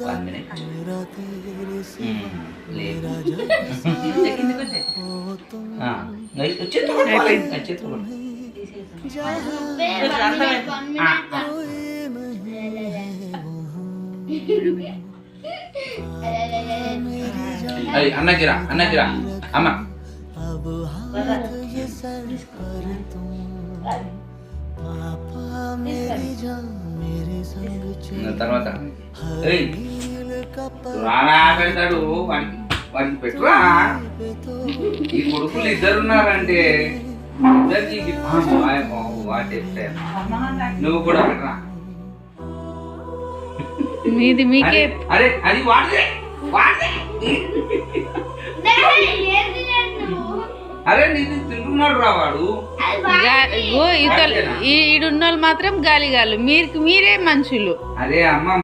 1 minute. అన్నకిరా అమ్మ తర్వాత రానా పెడతాడు వాడికి పెట్టురా. ఈ కొడుకులు ఇద్దరున్నారంటే ఇద్దరికి నువ్వు కూడా పెట్టరా. మీది మీకే. అరే అది వాడిదే. అరే నీది తింటున్నాడు రా వాడు. ఈడున్న వాళ్ళు మాత్రం గాలిగాలు, మీరే మనుషులు. అరే అమ్మ